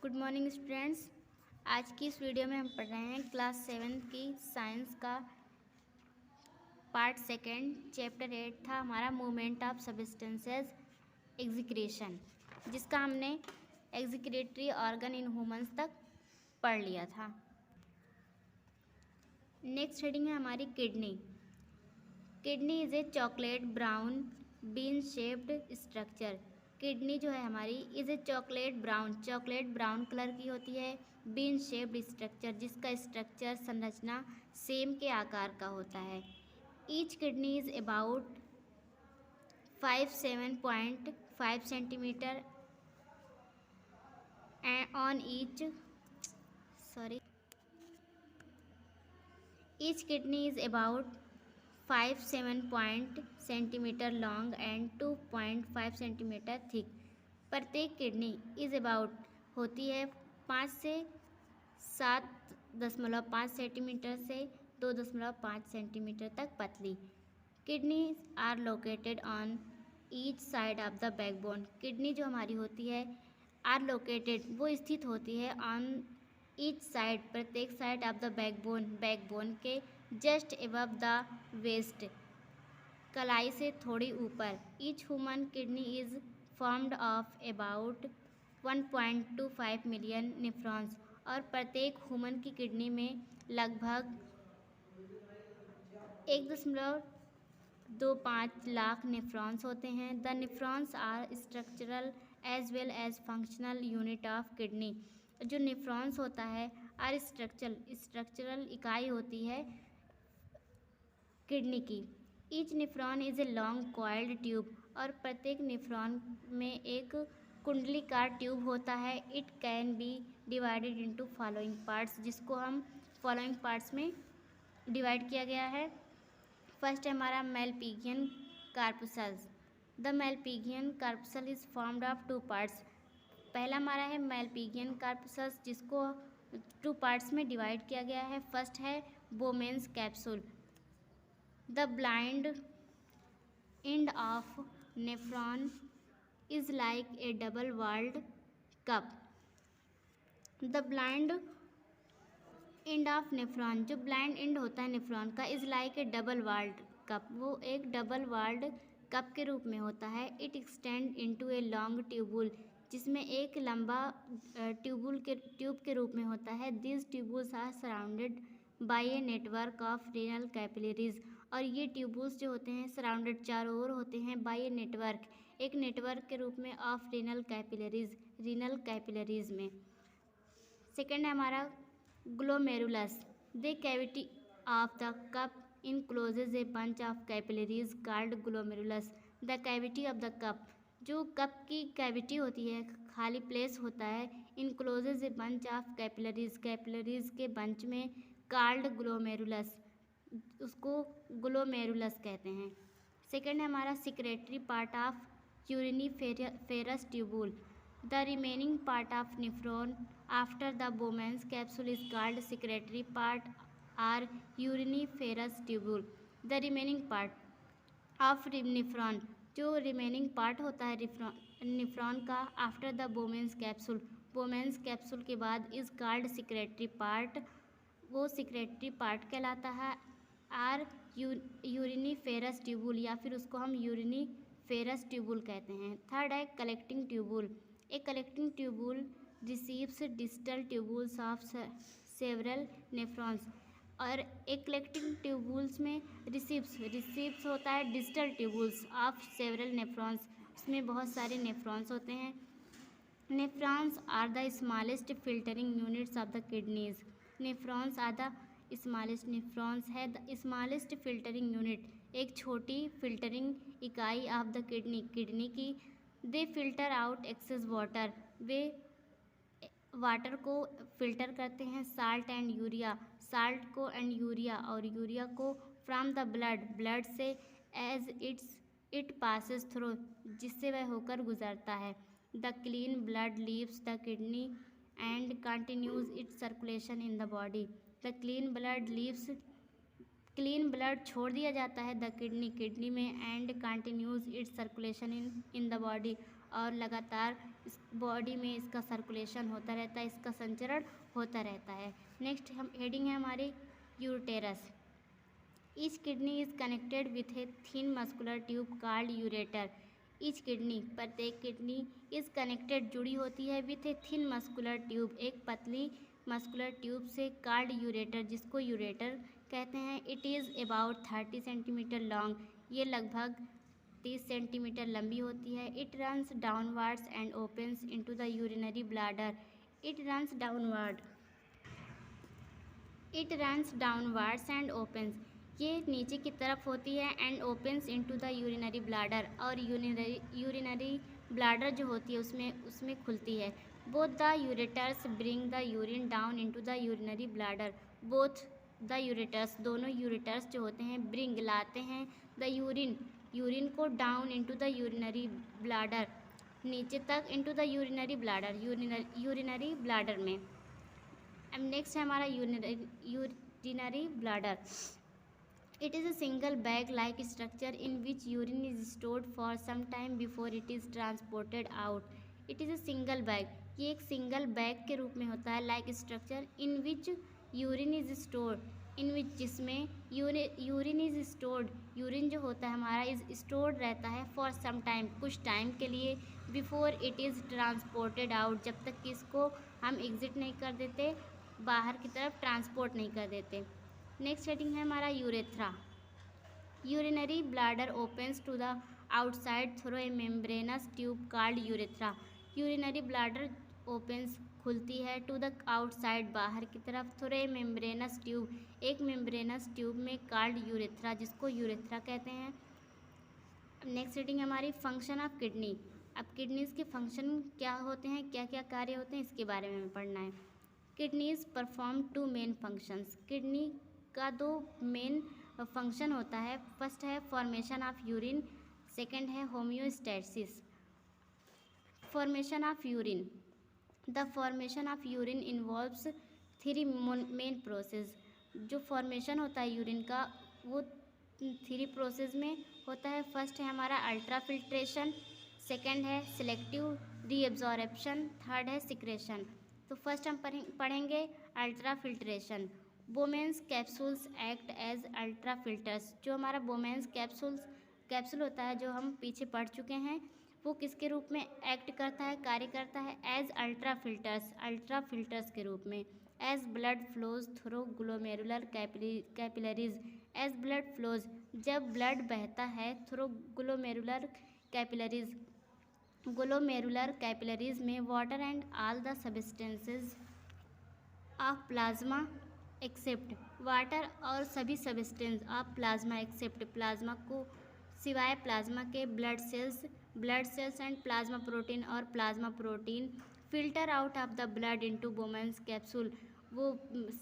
Good morning students. आज की इस वीडियो में हम पढ़ रहे हैं क्लास 7 की साइंस का पार्ट सेकेंड। चैप्टर 8 था हमारा मूवमेंट ऑफ सब्सटेंसेस एग्जीक्रेशन, जिसका हमने एग्जीक्रेटरी ऑर्गन इन ह्यूमंस तक पढ़ लिया था। नेक्स्ट हेडिंग है हमारी kidney. Kidney is A chocolate brown bean shaped structure. Kidney जो है हमारी is a chocolate brown colour की होती है। बीन शेप्ड स्ट्रक्चर, जिसका स्ट्रक्चर संरचना सेम के आकार का होता है। Each kidney is about 7.5 centimetre on each kidney is about 5 centimetre long and 2.5 centimetre thick. प्रत्येक किडनी इज़ अबाउट होती है 5 से 7.5 सेंटीमीटर से 2.5 सेंटीमीटर तक पतली। Kidney are located on each side of the backbone. Kidney जो हमारी होती है आर लोकेटेड, वो स्थित होती है ऑन ईच साइड, प्रत्येक साइड ऑफ द बैकबोन के जस्ट एबव द वेस्ट, कलाई से थोड़ी ऊपर। Each human kidney is formed of about 1.25 million nephrons. और प्रत्येक ह्यूमन की किडनी में लगभग 1.25 लाख नेफ्रॉन्स होते हैं। The nephrons are structural as well as functional unit of kidney. जो नेफ्रॉन्स होता है आर स्ट्रक्चरल इकाई होती है किडनी की। Each nephron is a long coiled tube. और प्रत्येक नेफ्रॉन में एक कुंडलीकार ट्यूब होता है। It can be divided into following parts, जिसको हम फॉलोइंग पार्ट्स में डिवाइड किया गया है। फर्स्ट है हमारा Malpighian corpuscles. The Malpighian corpuscle is formed of 2 parts. पहला हमारा है मेलपिगियन कार्पसल्स, जिसको 2 पार्ट्स में डिवाइड किया गया है। फर्स्ट है Bowman's capsule. The blind end of nephron is like a double walled cup. The blind end of nephron, जो ब्लाइंड एंड होता है नेफ्रॉन का, is like a double walled cup, वो एक डबल वॉल्ड कप के रूप में होता है। It extend into a long tubule, जिसमें एक लंबा ट्यूब के रूप में होता है। This tubules are surrounded by a network of renal capillaries. और ये ट्यूबुल्स जो होते हैं सराउंडेड, चारों ओर होते हैं, बाय ए नेटवर्क, एक नेटवर्क के रूप में ऑफ रीनल कैपिलरीज में। सेकेंड है हमारा glomerulus. The cavity of the cup encloses a bunch of capillaries called glomerulus. The cavity of the cup, जो कप की कैविटी होती है, खाली प्लेस होता है, encloses a bunch of capillaries के बंच में, कॉल्ड ग्लोमेरुलस, उसको ग्लोमेरुलस कहते हैं। सेकेंड है हमारा secretory part of uriniferous tubule. The remaining part of nephron after the Bowman's capsule is called secretory part or uriniferous tubule. The remaining part of nephron, जो remaining part होता है nephron का after the Bowman's capsule के बाद, is called secretary part, वो secretary part कहलाता है। Are uriniferous tubule, या फिर उसको हम यूरिनीफेरस ट्यूबुल कहते हैं। थर्ड है collecting tubule. A collecting tubule receives distal tubules of several nephrons. और एक कलेक्टिंग ट्यूबुल्स में रिसीव्स होता है distal tubules of several nephrons, उसमें बहुत सारे नेफ्रॉन्स होते हैं। Nephrons are the smallest filtering units of the kidneys. Nephrons are the smallest, nephrons है द स्मॉलेस्ट फिल्टरिंग यूनिट, एक छोटी फिल्टरिंग इकाई ऑफ द किडनी की। They filter out excess water, वे वाटर को फिल्टर करते हैं। साल्ट एंड यूरिया और यूरिया को फ्रॉम द ब्लड से, एज इट पासेस थ्रू, जिससे वह होकर गुजरता है। The clean blood leaves the kidney and continues it's circulation in the body. The clean blood छोड़ दिया जाता है द किडनी में, and continues it's circulation in the body, और लगातार इस बॉडी में इसका सर्कुलेशन होता रहता है, इसका संचरण होता रहता है। नेक्स्ट हम हेडिंग है हमारी ureters. Each kidney is connected with a thin muscular tube called ureter. Each kidney प्रत्येक किडनी इज कनेक्टेड जुड़ी होती है with a thin muscular tube एक पतली मस्कुलर ट्यूब से कॉल्ड यूरेटर जिसको यूरेटर कहते हैं। It is about 30 centimetre long, ये लगभग 30 सेंटीमीटर लंबी होती है। It runs downwards and opens into the urinary bladder. It runs downwards and opens, ये नीचे की तरफ होती है, and opens into the urinary bladder, और यूरिनरी ब्लैडर जो होती है उसमें खुलती है। Both the ureters bring the urine down into the urinary bladder. Both the ureters, दोनों यूरेटर्स जो होते हैं, ब्रिंग लाते हैं, द यूरिन को down into the urinary bladder, नीचे तक, into the urinary bladder, urinary bladder में। अब नेक्स्ट है हमारा urinary bladder. It is a single bag-like structure in which urine is stored for some time before it is transported out. It is a single bag. ये एक single bag के रूप में होता है, like structure in which urine is stored, in which जिसमें urine is stored, urine जो होता है हमारा is stored रहता है for some time, कुछ टाइम के लिए, before it is transported out, जब तक कि इसको हम एग्जिट नहीं कर देते, बाहर की तरफ ट्रांसपोर्ट नहीं कर देते। नेक्स्ट हेडिंग है हमारा urethra. Urinary bladder opens to the outside through a membranous tube called urethra. Urinary bladder opens खुलती है, टू द आउटसाइड बाहर की तरफ, थ्रू ए मेम्ब्रेनस ट्यूब एक मेम्ब्रेनस ट्यूब में, कॉल्ड यूरेथ्रा जिसको यूरेथ्रा कहते हैं। नेक्स्ट हेडिंग हमारी फंक्शन ऑफ किडनी। अब किडनीज के फंक्शन क्या होते हैं, क्या क्या कार्य होते हैं, इसके बारे में पढ़ना है। Kidneys perform 2 main functions. Kidney का 2 मेन फंक्शन होता है। फर्स्ट है फॉर्मेशन ऑफ यूरिन, सेकंड है homeostasis. Formation of urine. The formation of urine involves 3 main process. जो फॉर्मेशन होता है यूरिन का वो 3 प्रोसेस में होता है। फर्स्ट है हमारा अल्ट्रा फिल्ट्रेशन, सेकेंड है सिलेक्टिव रीअब्जॉर्प्शन, थर्ड है सिक्रेशन। तो फर्स्ट हम पढ़ेंगे ultra filtration. Bowman's capsules act as ultra filters. जो हमारा बोमेंस कैप्सूल होता है जो हम पीछे पढ़ चुके हैं, वो किसके रूप में एक्ट करता है, कार्य करता है, एज अल्ट्रा फिल्टर्स के रूप में। As blood flows through glomerular capillaries. As blood flows, जब ब्लड बहता है, थ्रू ग्लोमेरुलर कैपिलरीज में water and all the substances of plasma except, water और सभी substance of plasma except, plasma को सिवाय प्लाज्मा के, blood cells and plasma protein और plasma protein filter out of the blood into Bowman's capsule, वो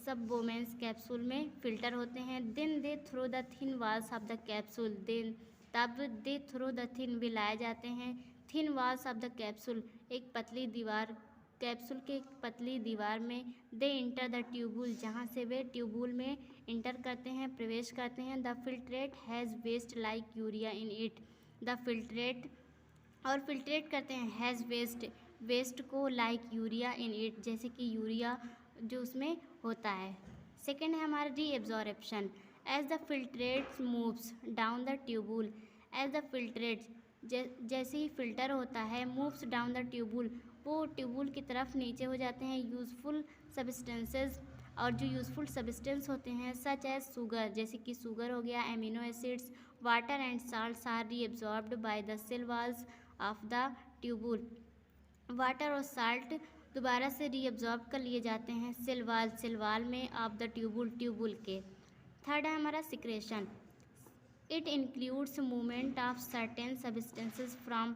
सब Bowman's capsule में filter होते हैं। Then they through the thin walls of the capsule, then तब दे थ्रू द थिन भी लाए जाते हैं, thin walls of the capsule एक पतली दीवार, कैप्सूल के पतली दीवार में, दे इंटर द ट्यूबुल, जहाँ से वे ट्यूबुल में इंटर करते हैं, प्रवेश करते हैं। The filtrate has waste like urea in it. The filtrate, और फिल्ट्रेट करते हैं हैज़ वेस्ट को, लाइक यूरिया इन इट, जैसे कि यूरिया जो उसमें होता है। सेकेंड है हमारा reabsorption. As the filtrate moves down the tubule, as the filtrate जैसे ही फिल्टर होता है, मूव्स डाउन द ट्यूबुल, वो ट्यूबुल की तरफ नीचे हो जाते हैं। यूज़फुल सब्सटेंसेस, और जो यूज़फुल सब्सटेंस होते हैं सच एज शुगर, जैसे कि शुगर हो गया, amino acids, water and salts are reabsorbed by the cell walls of the tubule. Water और साल्ट दोबारा से रीअब्जॉर्ब कर लिए जाते हैं सेल वाल में ऑफ द ट्यूबुल के। थर्ड है हमारा secretion. It includes movement of certain substances from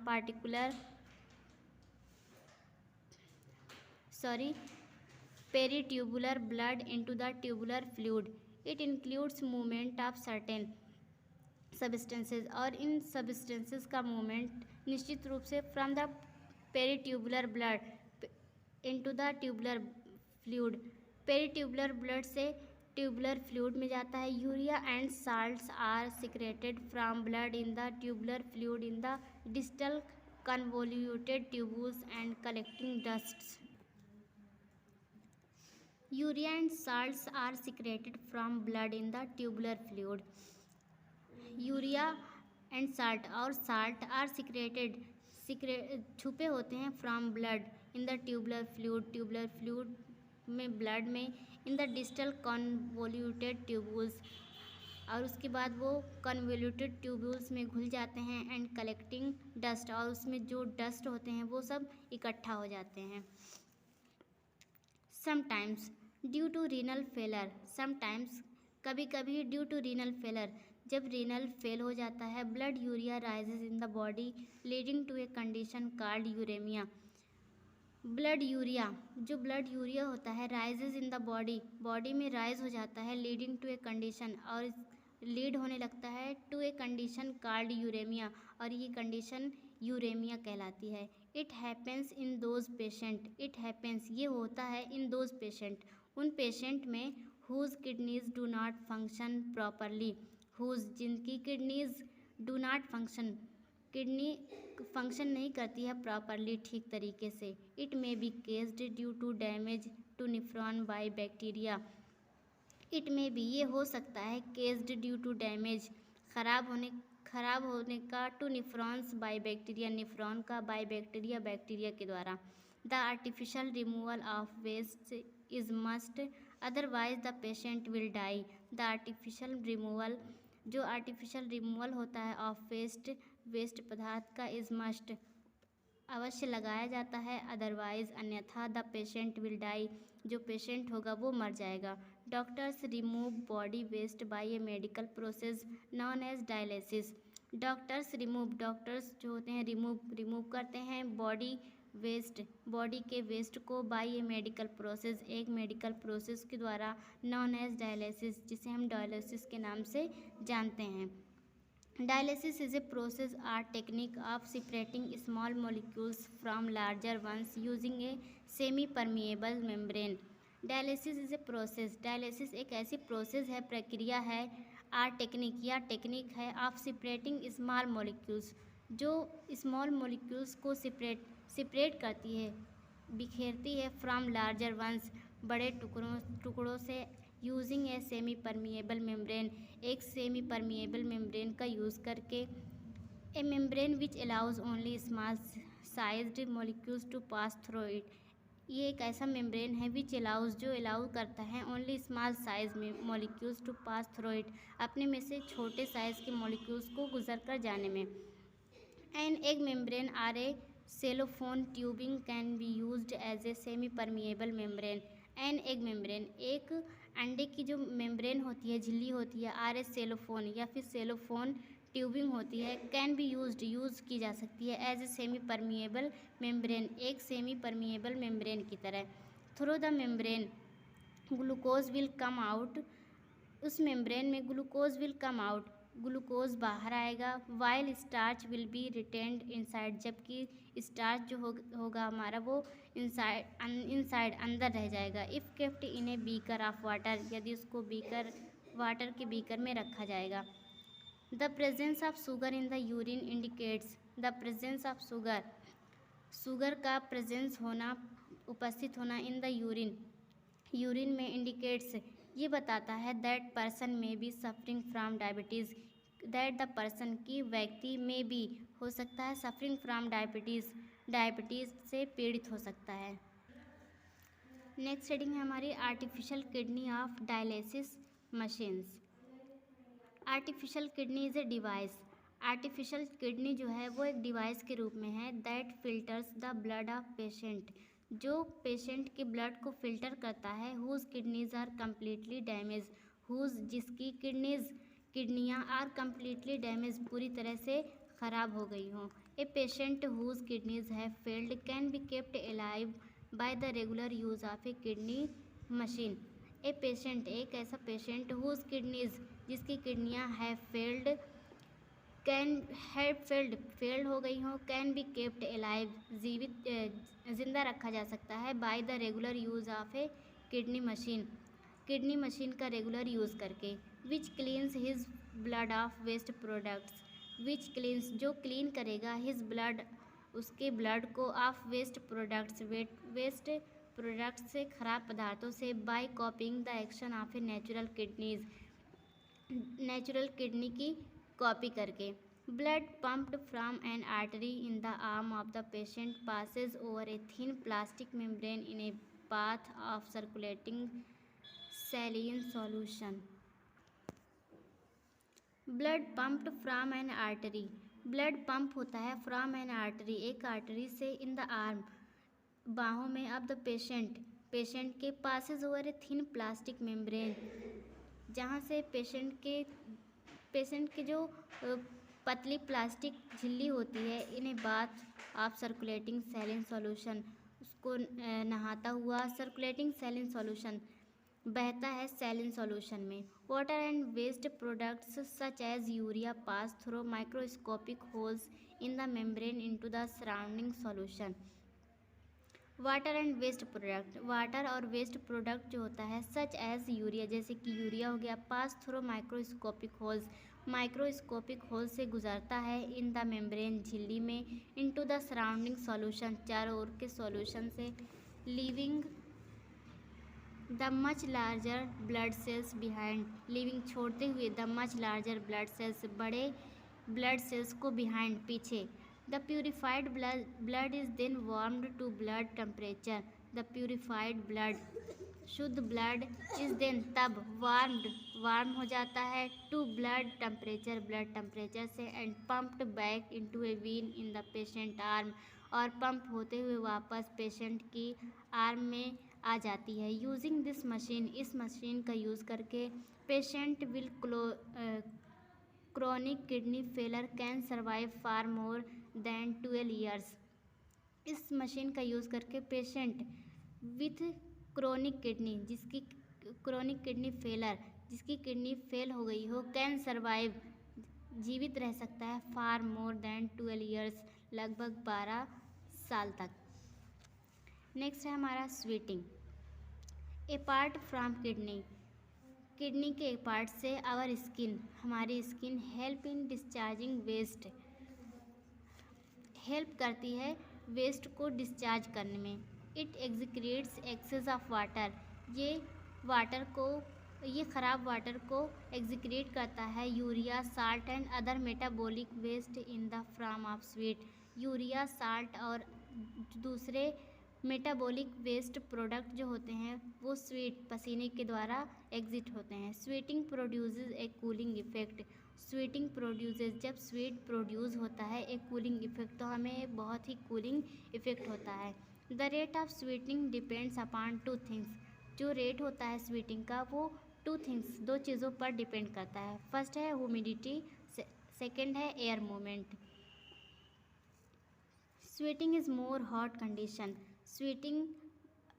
peritubular blood into the tubular fluid. It includes movement of certain substances, और इन सब्सटेंसेस का मूवमेंट निश्चित रूप से from the peritubular blood into the tubular fluid, peritubular blood से tubular fluid में जाता है। Urea and salts are secreted from blood in the tubular fluid in the distal convoluted tubules and collecting dusts. Urea and salts are secreted from blood in the tubular fluid. Urea and salt और salt are छुपे होते हैं from blood in the tubular fluid में, blood में, इन the distal convoluted tubules, और उसके बाद वो कन्वोल्यूटेड ट्यूबुल्स में घुल जाते हैं, एंड कलेक्टिंग डस्ट, और उसमें जो डस्ट होते हैं वो सब इकट्ठा हो जाते हैं. Sometimes due to renal failure, sometimes कभी कभी ड्यू टू रीनल फेलर, जब रीनल फेल हो जाता है, blood urea rises in the body leading to a condition called uremia. Blood urea होता है राइजेज इन द बॉडी में राइज हो जाता है, लीडिंग टू ए कंडीशन, और लीड होने लगता है to a condition called uremia, और ये कंडीशन यूरेमिया कहलाती है. It happens in those patient, ये होता है इन दोज पेशेंट, उन पेशेंट में whose kidneys do not function properly, जिनकी kidneys do not function, kidney function नहीं करती है प्रॉपरली, ठीक तरीके से. It may be caused due to damage to nephron by bacteria. It may be, ये हो सकता है, केस्ड ड्यू टू डैमेज, खराब होने का, to nephrons by bacteria, nephron का, बाय बैक्टीरिया के द्वारा. The artificial removal of waste is must, otherwise the patient will die. The artificial removal होता है ऑफ वेस्ट पदार्थ का, इज मस्ट, अवश्य लगाया जाता है, अदरवाइज अन्यथा, द पेशेंट विल डाई, जो पेशेंट होगा वो मर जाएगा. Doctors remove body waste by a medical process known as dialysis. Doctors जो होते हैं रिमूव करते हैं बॉडी के वेस्ट को बाय ए मेडिकल प्रोसेस, एक मेडिकल प्रोसेस के द्वारा, नॉन एज डायलिसिस, जिसे हम डायलिसिस के नाम से जानते हैं. Dialysis is a process or technique of separating small molecules from larger ones using a semi-permeable membrane. Dialysis एक ऐसी प्रोसेस है, प्रक्रिया है, टेक्निक है ऑफ सेपरेटिंग स्मॉल मॉलिक्यूल्स, जो स्मॉल मॉलिक्यूल्स को सेपरेट करती है, बिखेरती है, फ्रॉम लार्जर वंस, बड़े टुकड़ों से, using a semi permeable membrane, एक सेमी परमिएबल मेम्ब्रेन का यूज़ करके. A membrane which allows only small sized molecules to pass through it. ये एक ऐसा मेम्ब्रेन है विच जो अलाउ करता है ओनली स्मॉल साइज में molecules to pass through it, अपने में से छोटे साइज़ के मॉलिक्यूल्स को गुजर कर जाने में. एंड एक membrane or a cellophane tubing can be used as a semi permeable membrane. And egg membrane, एक अंडे की जो मेम्ब्रेन होती है, झिल्ली होती है, आर एस सेलोफोन या फिर सेलोफोन ट्यूबिंग होती है, कैन बी यूज़ की जा सकती है as a semi permeable membrane, एक सेमी परमिएबल मेम्ब्रेन की तरह. Through the membrane glucose will come out, उस मेम्ब्रेन में glucose will come out, glucose बाहर आएगा. While starch will be retained inside, जबकि स्टार्च जो होगा हमारा वो इनसाइड अंदर रह जाएगा. If kept in a beaker of water, यदि उसको वाटर के बीकर में रखा जाएगा. The presence of sugar in the urine indicates, the presence of sugar का प्रेजेंस होना, उपस्थित होना, इन द यूरिन में, इंडिकेट्स, ये बताता है दैट पर्सन में be suffering from diabetes, that the person की व्यक्ति में भी हो सकता है सफरिंग फ्रॉम डायबिटीज़ से पीड़ित हो सकता है. नेक्स्ट हेडिंग है हमारी artificial kidney of dialysis machines. Artificial kidney is a device, artificial kidney जो है वो एक डिवाइस के रूप में है, that filters the blood of patient, जो पेशेंट के ब्लड को फिल्टर करता है. Whose kidneys are completely damage, जिसकी किडनियाँ आर कम्प्लीटली डैमेज, पूरी तरह से ख़राब हो गई हों. A patient whose kidneys have failed can be kept alive by the regular use of a kidney machine. A patient, एक ऐसा पेशेंट हुज किडनीज, जिसकी किडनियाँ फेल्ड हो गई हों, कैन बी केप्ट अलाइव, जिंदा रखा जा सकता है, by the regular use of a kidney machine का रेगुलर यूज़ करके. Which cleans his blood of waste products, which cleans, जो क्लीन करेगा, हिज ब्लड उसके ब्लड को ऑफ वेस्ट प्रोडक्ट्स से खराब पदार्थों से by copying the action of a natural kidney की कॉपी करके। Blood pumped from an artery in the arm of the patient passes over a thin plastic membrane in a path of circulating saline solution। Blood pumped from an artery, blood pump होता है from an artery, एक artery से, in the arm, बाहों में, of the patient के, passes over a thin plastic membrane, जहाँ से patient के जो पतली प्लास्टिक झिल्ली होती है, इन्हें bath of circulating saline solution, उसको नहाता हुआ सर्कुलेटिंग सैलिन सॉल्यूशन बहता है सैलिन सॉल्यूशन में। Water and waste products such as urea pass through microscopic holes in the membrane into the surrounding solution. Water and waste product, water और waste product जो होता है सच एज यूरिया, जैसे कि urea हो गया, पास थ्रू माइक्रोस्कोपिक होल्स से गुजरता है, इन द मेम्ब्रेन झिल्ली में, इनटू द सराउंडिंग सॉल्यूशन चारों ओर के सॉल्यूशन से, leaving the much larger blood cells behind, leaving छोड़ते हुए, the much larger blood cells बड़े ब्लड सेल्स को बिहाइंड पीछे। The purified blood is then warmed to blood temperature, the purified blood, शुद्ध blood, is then तब warm हो जाता है, टू ब्लड टेम्परेचर से, and pumped back into a vein in the patient arm, और pump होते हुए वापस पेशेंट की आर्म में आ जाती है। यूजिंग दिस मशीन, इस मशीन का यूज़ करके, patient will chronic kidney failure can survive for more than 12 years. इस मशीन का यूज़ करके patient with chronic kidney failure, जिसकी किडनी फेल हो गई हो, कैन सर्वाइव, जीवित रह सकता है, फॉर मोर देन 12 ईयर्स, लगभग 12 साल तक। नेक्स्ट है हमारा sweating. A part from kidney के एक पार्ट से आवर स्किन, हमारी skin, help in discharging waste, help करती है वेस्ट को डिस्चार्ज करने में। It excretes excess of water, ये ख़राब वाटर को एग्जीक्रीट करता है, urea, salt and other metabolic waste in the form of sweat, urea, salt और दूसरे मेटाबॉलिक वेस्ट प्रोडक्ट जो होते हैं वो स्वीट, पसीने के द्वारा एग्जिट होते हैं। स्वीटिंग प्रोड्यूसेस ए कूलिंग इफेक्ट, जब स्वीट प्रोड्यूस होता है एक कूलिंग इफेक्ट, तो हमें बहुत ही कूलिंग इफेक्ट होता है। The rate of sweating depends upon 2 things, जो रेट होता है स्वीटिंग का वो 2 थिंग्स, 2 चीज़ों पर डिपेंड करता है। फर्स्ट है ह्यूमिडिटी, सेकेंड है air movement. Sweating is more hot condition, sweating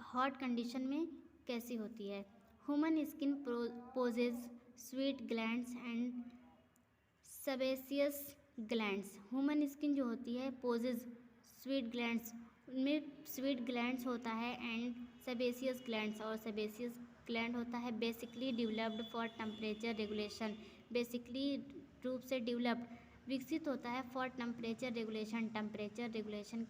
hot condition में कैसी होती है? Human skin possesses sweat glands and sebaceous glands, human skin जो होती है पोजेज स्वीट ग्लैंड्स, उनमें स्वीट ग्लैंड्स होता है, एंड सेबेसियस ग्लैंड्स, और सेबेसियस ग्लैंड होता है basically developed for temperature regulation, basically रूप से डेवलप्ड, विकसित होता है फॉर टेम्परेचर रेगुलेशन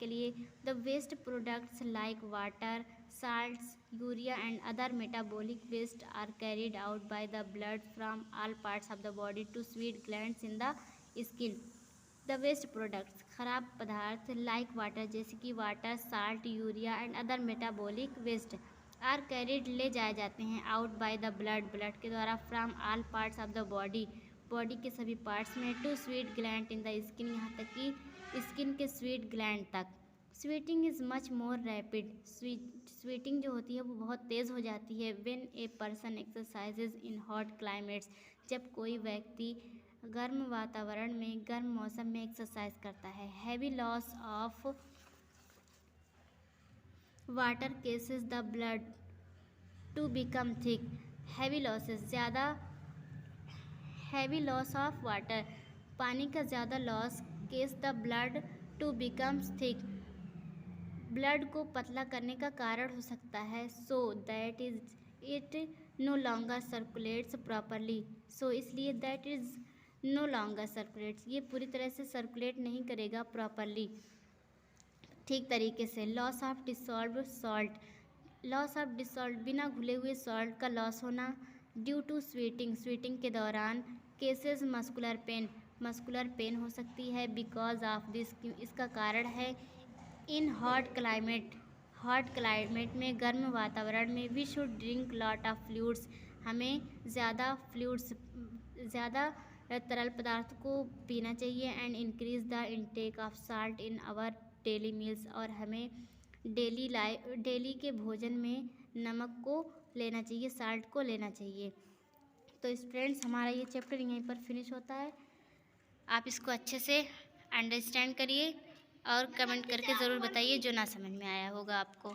के लिए। The waste products like water, salts, urea and other metabolic waste are carried out by the blood from all parts of the body to sweat glands in the skin. The waste products, खराब पदार्थ, like water, जैसे कि water, salt, urea and other metabolic waste, are carried, ले जाए जाते हैं, out by the blood के द्वारा, from all parts of the body के सभी पार्ट्स में, to sweat gland in the skin, यहाँ तक कि स्किन के स्वीट ग्लैंड तक। Sweating is much more rapid, sweating जो होती है वो बहुत तेज़ हो जाती है, when a person exercises in hot climates, जब कोई व्यक्ति गर्म वातावरण में, गर्म मौसम में एक्सरसाइज करता है। Heavy loss of water causes the blood to become thick, heavy loss of water, पानी का ज़्यादा loss, cause the blood to becomes thick, blood को पतला करने का कारण हो सकता है, so that is it no longer circulates properly, इसलिए that is no longer circulates, ये पूरी तरह से सर्कुलेट नहीं करेगा प्रॉपरली। ठीक तरीके से। Loss of dissolve salt, loss of Dassault बिना घुले हुए सॉल्ट का लॉस होना। ड्यू टू स्वीटिंग, स्वीटिंग के दौरान। केसेस मस्कुलर पेन हो सकती है। बिकॉज ऑफ दिस, इसका कारण है। इन हॉट क्लाइमेट में, गर्म वातावरण में। We should drink lot of fluids, हमें ज़्यादा तरल पदार्थ को पीना चाहिए। And increase the intake of salt in our daily meals, और हमें डेली के भोजन में नमक को लेना चाहिए, साल्ट को लेना चाहिए। तो स्टूडेंट्स, हमारा ये चैप्टर यहीं पर फिनिश होता है। आप इसको अच्छे से अंडरस्टैंड करिए और कमेंट करके ज़रूर बताइए जो ना समझ में आया होगा आपको।